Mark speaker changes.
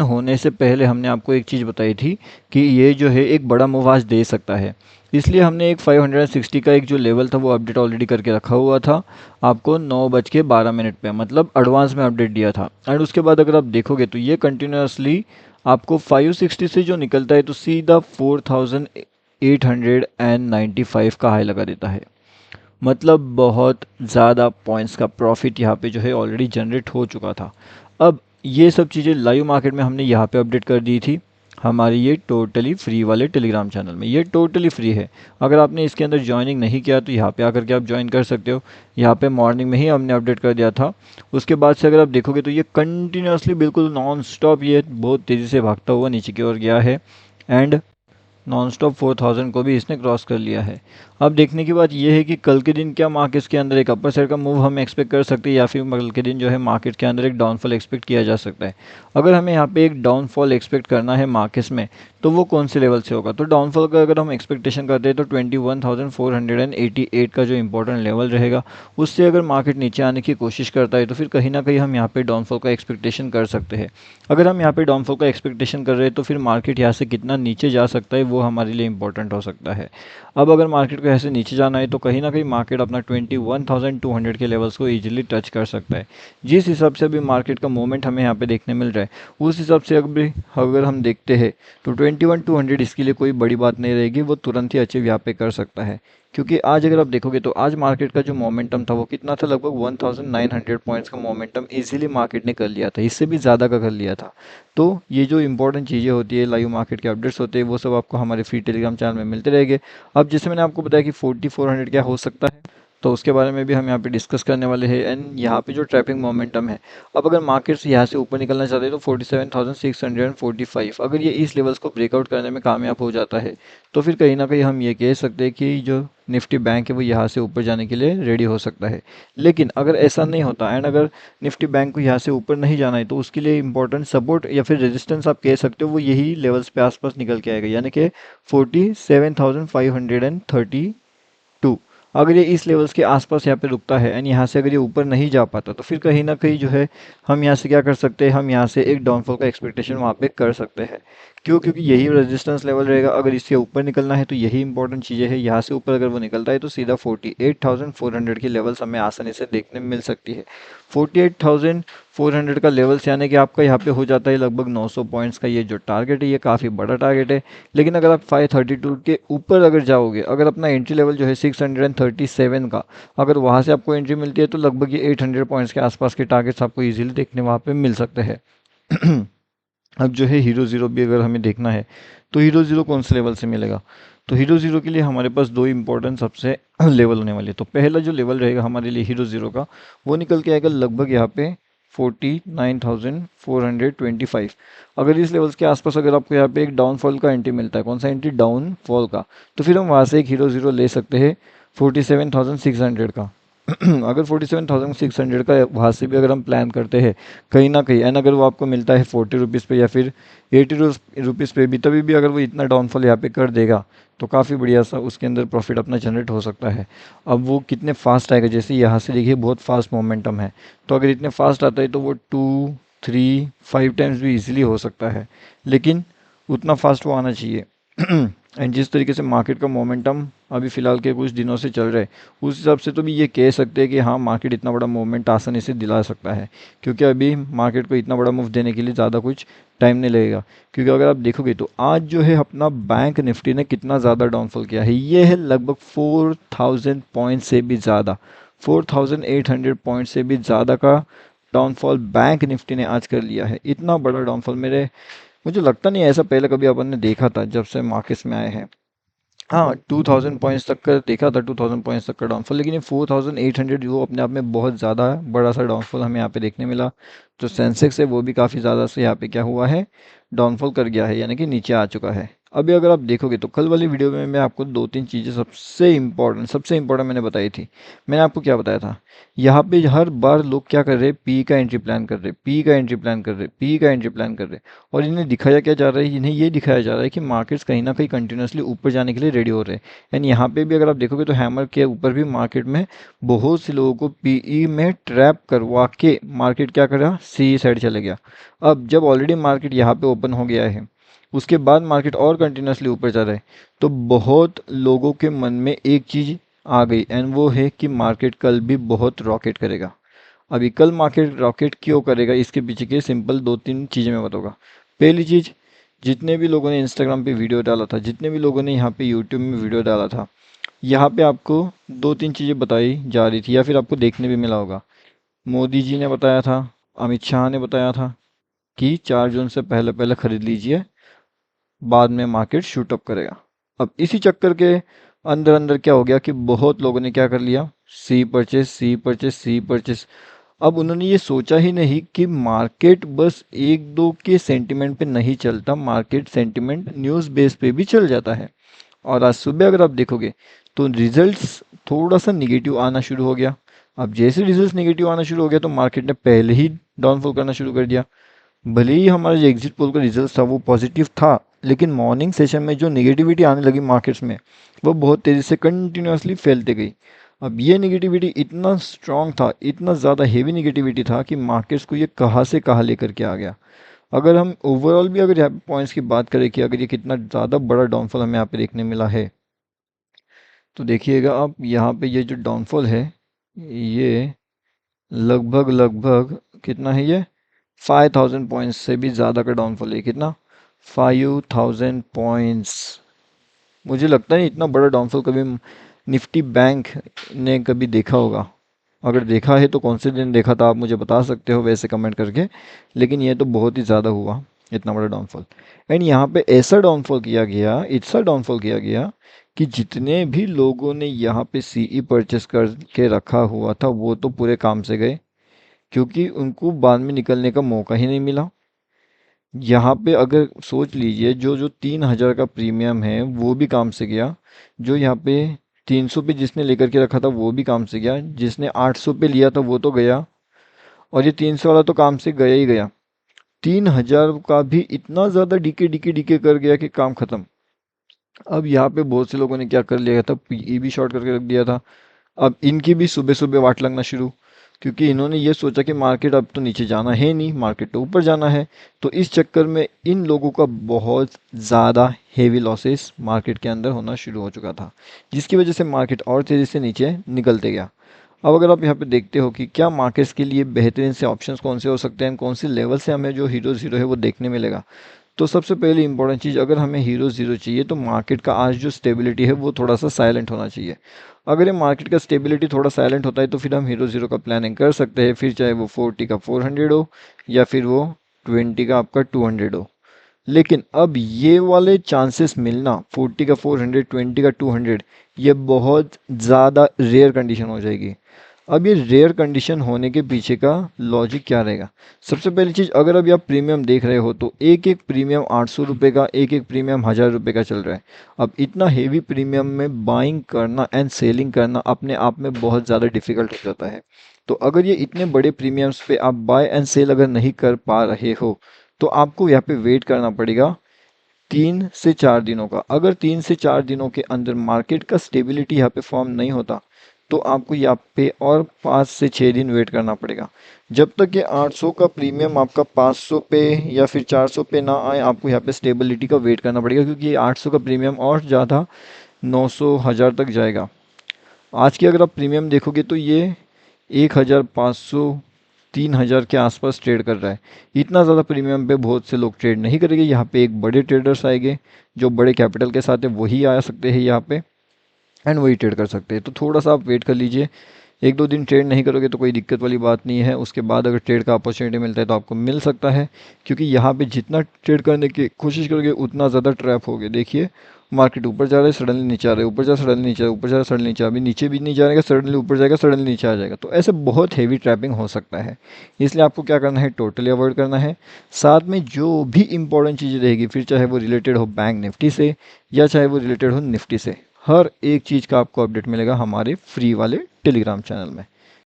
Speaker 1: होने से पहले हमने आपको एक चीज़ बताई थी कि ये जो है एक बड़ा मूव आज दे सकता है, इसलिए हमने एक 560 का एक जो लेवल था वो अपडेट ऑलरेडी करके रखा हुआ था आपको 9:12 पे, मतलब एडवांस में अपडेट दिया था। एंड उसके बाद अगर आप देखोगे तो ये कंटिन्यूसली आपको 560 से जो निकलता है तो सीधा 4895 का हाई लगा देता है। मतलब बहुत ज़्यादा पॉइंट्स का प्रॉफिट यहाँ पे जो है ऑलरेडी जनरेट हो चुका था। अब ये सब चीज़ें लाइव मार्केट में हमने यहाँ पे अपडेट कर दी थी हमारी ये टोटली फ्री वाले टेलीग्राम चैनल में। ये टोटली फ्री है, अगर आपने इसके अंदर ज्वाइनिंग नहीं किया तो यहाँ पे आकर के आप ज्वाइन कर सकते हो। यहाँ पे मॉर्निंग में ही हमने अपडेट कर दिया था। उसके बाद से अगर आप देखोगे तो ये कंटिन्यूसली बिल्कुल नॉन स्टॉप ये बहुत तेज़ी से भागता हुआ नीचे की ओर गया है एंड नॉन स्टॉप 4000 को भी इसने क्रॉस कर लिया है। अब देखने की बात यह है कि कल के दिन क्या मार्केट के अंदर एक अपर साइड का मूव हम एक्सपेक्ट कर सकते हैं या फिर कल के दिन जो है मार्केट के अंदर एक डाउनफॉल एक्सपेक्ट किया जा सकता है। अगर हमें यहाँ पे एक डाउनफॉल एक्सपेक्ट करना है मार्केट्स में तो वो कौन से लेवल से होगा, तो डाउनफॉल का अगर हम एक्सपेक्टेशन करते हैं तो 21,488 का जो इंपॉर्टेंट लेवल रहेगा उससे अगर मार्केट नीचे आने की कोशिश करता है तो फिर कहीं ना कहीं हम यहाँ पे डाउनफॉल का एक्सपेक्टेशन कर सकते हैं। अगर हम यहाँ पे डाउनफॉल का एक्सपेक्टेशन कर रहे हैं तो फिर मार्केट यहाँ से कितना नीचे जा सकता है वो हमारे लिए इंपॉर्टेंट हो सकता है। अब अगर मार्केट को ऐसे नीचे जाना है तो कहीं ना कहीं मार्केट अपना 21,200 के लेवल्स को इजीली टच कर सकता है। जिस हिसाब से अभी मार्केट का मूवमेंट हमें यहाँ पे देखने मिल रहा है उस हिसाब से अगर हम देखते हैं तो 21,200 इसके लिए कोई बड़ी बात नहीं रहेगी, वो तुरंत ही अचीव यहाँ पे कर सकता है। क्योंकि आज अगर आप देखोगे तो आज मार्केट का जो मोमेंटम था वो कितना था, लगभग 1900 पॉइंट्स का मोमेंटम इजीली मार्केट ने कर लिया था, इससे भी ज़्यादा का कर लिया था। तो ये जो इंपॉर्टेंट चीज़ें होती है, लाइव मार्केट के अपडेट्स होते हैं, वो सब आपको हमारे फ्री टेलीग्राम चैनल में मिलते रहेंगे। अब जैसे मैंने आपको बताया कि 4400 क्या हो सकता है, तो उसके बारे में भी हम यहाँ पे डिस्कस करने वाले हैं। एंड यहाँ पे जो ट्रैपिंग मोमेंटम है, अब अगर मार्केट से यहाँ से ऊपर निकलना चाहते हैं तो 47,645, अगर ये इस लेवल्स को ब्रेकआउट करने में कामयाब हो जाता है तो फिर कहीं ना कहीं हम ये कह सकते हैं कि जो निफ्टी बैंक है वो यहाँ से ऊपर जाने के लिए रेडी हो सकता है। लेकिन अगर ऐसा नहीं होता एंड अगर निफ्टी बैंक को यहाँ से ऊपर नहीं जाना है तो उसके लिए इंपॉर्टेंट सपोर्ट या फिर रेजिस्टेंस आप कह सकते हो वो यही लेवल्स पे आसपास निकल के आएगा, यानी कि 47,532। अगर ये इस लेवल्स के आसपास यहाँ पे रुकता है एंड यहाँ से अगर ये ऊपर नहीं जा पाता तो फिर कहीं ना कहीं जो है हम यहाँ से क्या कर सकते हैं, हम यहाँ से एक डाउनफॉल का एक्सपेक्टेशन वहाँ पे कर सकते हैं। क्यों? क्योंकि यही रेजिस्टेंस लेवल रहेगा। अगर इससे ऊपर निकलना है तो यही इंपॉर्टेंट चीज़ें है, यहाँ से ऊपर अगर वो निकलता है तो सीधा 48,400 की लेवल्स हमें आसानी से देखने में मिल सकती है। 48,400 का लेवल्स यानी कि आपका यहाँ पे हो जाता है लगभग 900 पॉइंट्स का ये जो टारगेट है, ये काफ़ी बड़ा टारगेट है। लेकिन अगर आप 532 के ऊपर अगर जाओगे, अगर अपना एंट्री लेवल जो है 637 का, अगर वहाँ से आपको एंट्री मिलती है तो लगभग ये 800 पॉइंट्स के आसपास के टारगेट्स आपको ईजिली देखने वहाँ पे मिल सकते हैं। अब जो है हीरो ज़ीरो भी अगर हमें देखना है तो हीरो ज़ीरो कौन से लेवल से मिलेगा, तो हीरो ज़ीरो के लिए हमारे पास दो इंपॉर्टेंट सबसे लेवल होने वाले हैं। तो पहला जो लेवल रहेगा हमारे लिए हीरो ज़ीरो का, वो निकल के आएगा लगभग यहाँ पे 49,425। अगर इस लेवल्स के आसपास अगर आपको यहाँ पे एक डाउनफॉल का एंट्री मिलता है, कौन सा एंट्री, डाउनफॉल का, तो फिर हम वहाँ से एक हीरो ज़ीरो ले सकते हैं 47,600 का। अगर 47,600 का वहाँ से भी अगर हम प्लान करते हैं कहीं ना कहीं एंड अगर वो आपको मिलता है 40 रुपीज़ पे या फिर 80 रुपीज़ पे भी, तभी भी अगर वो इतना डाउनफॉल यहाँ पे कर देगा तो काफ़ी बढ़िया सा उसके अंदर प्रॉफिट अपना जनरेट हो सकता है। अब वो कितने फास्ट आएगा, जैसे यहाँ से देखिए बहुत फास्ट मोमेंटम है, तो अगर इतने फास्ट आता है तो वो 2, 3, 5 टाइम्स भी इजीली हो सकता है, लेकिन उतना फास्ट वो आना चाहिए। एंड जिस तरीके से मार्केट का मोमेंटम अभी फ़िलहाल के कुछ दिनों से चल रहा है उस हिसाब से तो भी ये कह सकते हैं कि हाँ मार्केट इतना बड़ा मूवमेंट आसानी से दिला सकता है, क्योंकि अभी मार्केट को इतना बड़ा मूव देने के लिए ज़्यादा कुछ टाइम नहीं लगेगा। क्योंकि अगर आप देखोगे तो आज जो है अपना बैंक निफ्टी ने कितना ज़्यादा डाउनफॉल किया है, ये है लगभग 4,000 पॉइंट से भी ज़्यादा, 4,800 पॉइंट से भी ज़्यादा का डाउनफॉल बैंक निफ्टी ने आज कर लिया है। इतना बड़ा डाउनफॉल मुझे लगता नहीं है ऐसा पहले कभी अपन ने देखा था जब से मार्केट्स में आए हैं। हाँ 2000 पॉइंट्स तक का देखा था, 2000 पॉइंट्स तक का डाउनफॉल, लेकिन ये 4800 वो अपने आप में बहुत ज़्यादा बड़ा सा डाउनफॉल हमें यहाँ पे देखने मिला। जो सेंसेक्स है वो भी काफ़ी ज़्यादा से यहाँ पे क्या हुआ है, डाउनफॉल कर गया है, यानी कि नीचे आ चुका है। अभी अगर आप देखोगे तो कल वाली वीडियो में मैं आपको दो तीन चीज़ें सबसे इम्पोर्टेंट मैंने बताई थी। मैंने आपको क्या बताया था, यहाँ पे हर बार लोग क्या कर रहे हैं, पी का एंट्री प्लान कर रहे, पी का एंट्री प्लान कर रहे, पी का एंट्री प्लान कर रहे, और इन्हें दिखाया क्या जा रहा है, इन्हें ये दिखाया जा रहा है कि मार्केट्स कहीं ना कहीं कंटिन्यूसली ऊपर जाने के लिए रेडी हो रहे हैं। एंड यहाँ पे भी अगर आप देखोगे तो हैमर के ऊपर भी मार्केट में बहुत से लोगों को पीई में ट्रैप करवा के मार्केट क्या करा, सी साइड चले गया। अब जब ऑलरेडी मार्केट यहाँ पे ओपन हो गया है, उसके बाद मार्केट और कंटिन्यूसली ऊपर जा रहा है, तो बहुत लोगों के मन में एक चीज़ आ गई, एंड वो है कि मार्केट कल भी बहुत रॉकेट करेगा। अभी कल मार्केट रॉकेट क्यों करेगा, इसके पीछे के सिंपल दो तीन चीज़ें मैं बताऊंगा। पहली चीज़, जितने भी लोगों ने इंस्टाग्राम पे वीडियो डाला था, जितने भी लोगों ने यहाँ पे यूट्यूब में वीडियो डाला था, यहाँ पे आपको दो तीन चीज़ें बताई जा रही थी या फिर आपको देखने भी मिला होगा। मोदी जी ने बताया था, अमित शाह ने बताया था कि 4 जून से पहले पहले खरीद लीजिए, बाद में मार्केट शूट अप करेगा। अब इसी चक्कर के अंदर अंदर क्या हो गया कि बहुत लोगों ने क्या कर लिया, सी परचेस, सी परचेस, सी परचेस। अब उन्होंने ये सोचा ही नहीं कि मार्केट बस एक दो के सेंटिमेंट पे नहीं चलता, मार्केट सेंटिमेंट न्यूज़ बेस पे भी चल जाता है। और आज सुबह अगर आप देखोगे तो रिजल्ट्स थोड़ा सा निगेटिव आना शुरू हो गया। अब जैसे रिजल्ट्स निगेटिव आना शुरू हो गया तो मार्केट ने पहले ही डाउनफॉल करना शुरू कर दिया। भले ही हमारा जो एग्जिट पोल का रिजल्ट था वो पॉजिटिव था, लेकिन मॉर्निंग सेशन में जो नेगेटिविटी आने लगी मार्केट्स में, वो बहुत तेज़ी से कंटिन्यूसली फैलते गई। अब ये नेगेटिविटी इतना स्ट्रांग था, इतना ज़्यादा हेवी नेगेटिविटी था कि मार्केट्स को ये कहाँ से कहाँ लेकर के आ गया। अगर हम ओवरऑल भी अगर यहाँ पे पॉइंट्स की बात करें कि अगर ये कितना ज़्यादा बड़ा डाउनफॉल हमें यहाँ पे देखने मिला है, तो देखिएगा आप यहाँ पे ये जो डाउनफॉल है, ये लगभग लगभग कितना है, ये 5000 पॉइंट्स से भी ज़्यादा का डाउनफॉल है। कितना, 5000 पॉइंट्स। मुझे लगता है इतना बड़ा डाउनफॉल कभी निफ्टी बैंक ने कभी देखा होगा। अगर देखा है तो कौन से दिन देखा था आप मुझे बता सकते हो वैसे कमेंट करके, लेकिन ये तो बहुत ही ज़्यादा हुआ, इतना बड़ा डाउनफॉल। एंड यहाँ पे ऐसा डाउनफॉल किया गया, ऐसा डाउनफॉल किया गया कि जितने भी लोगों ने यहाँ पे सीई परचेस करके रखा हुआ था वो तो पूरे काम से गए, क्योंकि उनको बाद में निकलने का मौका ही नहीं मिला। यहाँ पे अगर सोच लीजिए, जो जो 3000 का प्रीमियम है वो भी काम से गया, जो यहाँ पे 300 पे जिसने लेकर के रखा था वो भी काम से गया, जिसने 800 पे लिया था वो तो गया, और ये 300 वाला तो काम से गया ही गया। 3000 का भी इतना ज़्यादा डीके डीके डीके कर गया कि काम खत्म। अब यहाँ पे बहुत से लोगों ने क्या कर लिया था, पीई भी शॉर्ट करके रख दिया था। अब इनकी भी सुबह सुबह वाट लगना शुरू, क्योंकि इन्होंने ये सोचा कि मार्केट अब तो नीचे जाना है नहीं, मार्केट तो ऊपर जाना है। तो इस चक्कर में इन लोगों का बहुत ज़्यादा हेवी लॉसेस मार्केट के अंदर होना शुरू हो चुका था, जिसकी वजह से मार्केट और तेज़ी से नीचे निकलते गया। अब अगर आप यहाँ पे देखते हो कि क्या मार्केट्स के लिए बेहतरीन से ऑप्शंस कौन से हो सकते हैं, कौन से लेवल से हमें जो हीरो ज़ीरो है वो देखने मिलेगा, तो सबसे पहले इंपॉर्टेंट चीज़, अगर हमें हीरो ज़ीरो चाहिए तो मार्केट का आज जो स्टेबिलिटी है वो थोड़ा सा साइलेंट होना चाहिए। अगर ये मार्केट का स्टेबिलिटी थोड़ा साइलेंट होता है तो फिर हम हीरो ज़ीरो का प्लानिंग कर सकते हैं, फिर चाहे वो 40 का 400 हो या फिर वो 20 का आपका 200 हो। लेकिन अब ये वाले चांसेस मिलना, 40 का 400, 20 का 200, ये बहुत ज़्यादा रेयर कंडीशन हो जाएगी। अब ये रेयर कंडीशन होने के पीछे का लॉजिक क्या रहेगा, सबसे पहली चीज़, अगर अभी आप प्रीमियम देख रहे हो तो एक एक प्रीमियम 800 रुपये का, एक एक प्रीमियम 1000 रुपये का चल रहा है। अब इतना हेवी प्रीमियम में बाइंग करना एंड सेलिंग करना अपने आप में बहुत ज़्यादा डिफिकल्ट हो जाता है। तो अगर ये इतने बड़े प्रीमियम्स पे आप बाय एंड सेल अगर नहीं कर पा रहे हो तो आपको यहाँ पे वेट करना पड़ेगा 3 से 4 दिनों का। अगर 3 से 4 दिनों के अंदर मार्केट का स्टेबिलिटी यहाँ पे फॉर्म नहीं होता तो आपको यहाँ पे और 5 से 6 दिन वेट करना पड़ेगा। जब तक ये 800 का प्रीमियम आपका 500 पे या फिर 400 पे ना आए, आपको यहाँ पे स्टेबिलिटी का वेट करना पड़ेगा, क्योंकि ये 800 का प्रीमियम और ज़्यादा 900 1000 तक जाएगा। आज की अगर आप प्रीमियम देखोगे तो ये 1500 3000 के आसपास ट्रेड कर रहा है। इतना ज़्यादा प्रीमियम पे बहुत से लोग ट्रेड नहीं करेंगे। यहाँ पे एक बड़े ट्रेडर्स आएंगे जो बड़े कैपिटल के साथ है, वही आ सकते हैं यहाँ पे एंड वही ट्रेड कर सकते हैं। तो थोड़ा सा आप वेट कर लीजिए, एक दो दिन ट्रेड नहीं करोगे तो कोई दिक्कत वाली बात नहीं है, उसके बाद अगर ट्रेड का अपॉर्चुनिटी मिलता है तो आपको मिल सकता है, क्योंकि यहाँ पे जितना ट्रेड करने की कोशिश करोगे उतना ज़्यादा ट्रैप होगे। देखिए मार्केट ऊपर जा रहा है, सडनली नीचे आ रहा है, ऊपर जा सडनली नीचे आ रहा है, ऊपर जा सडनली नीचे, अभी नीचे भी नहीं जाएगा, सडनली ऊपर जाएगा, सडनली नीचे आ जाएगा। तो ऐसे बहुत हेवी ट्रैपिंग हो सकता है, इसलिए आपको क्या करना है, टोटली अवॉइड करना है। साथ में जो भी इंपॉर्टेंट चीज़ें रहेगी, फिर चाहे वो रिलेटेड हो बैंक निफ्टी से या चाहे वो रिलेटेड हो निफ्टी से, हर एक चीज़ का आपको अपडेट मिलेगा हमारे फ्री वाले टेलीग्राम चैनल में।